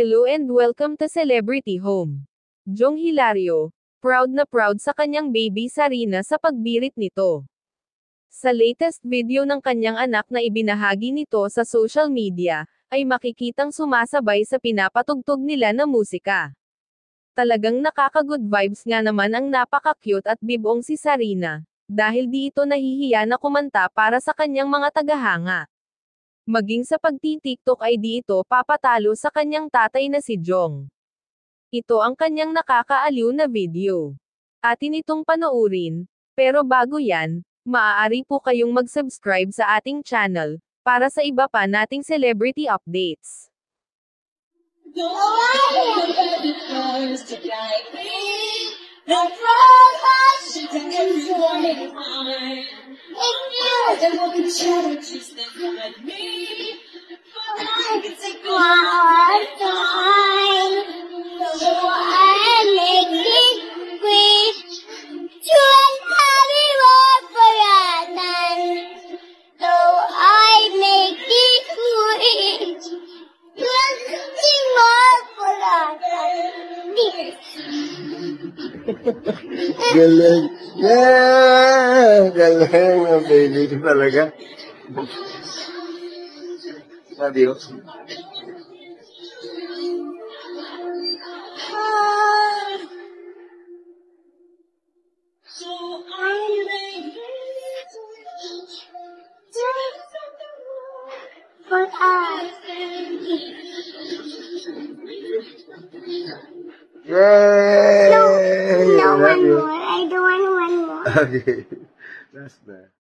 Hello and welcome to Celebrity Home. Jong Hilario, proud na proud sa kanyang baby Sarina sa pagbirit nito. Sa latest video ng kanyang anak na ibinahagi nito sa social media, ay makikitang sumasabay sa pinapatugtog nila na musika. Talagang nakaka-good vibes nga naman ang napaka-cute at bibong si Sarina, dahil di ito nahihiya na kumanta para sa kanyang mga tagahanga. Maging sa pagti-TikTok ay di ito papatalo sa kanyang tatay na si Jong. Ito ang kanyang nakakaaliw na video. Atin itong panoorin, pero bago yan, maaari po kayong mag-subscribe sa ating channel, para sa iba pa nating celebrity updates. Galing. Yeah! Galing ang baby ko talaga. Adios. Yay! No, one more. I don't want one more. Okay. That's bad.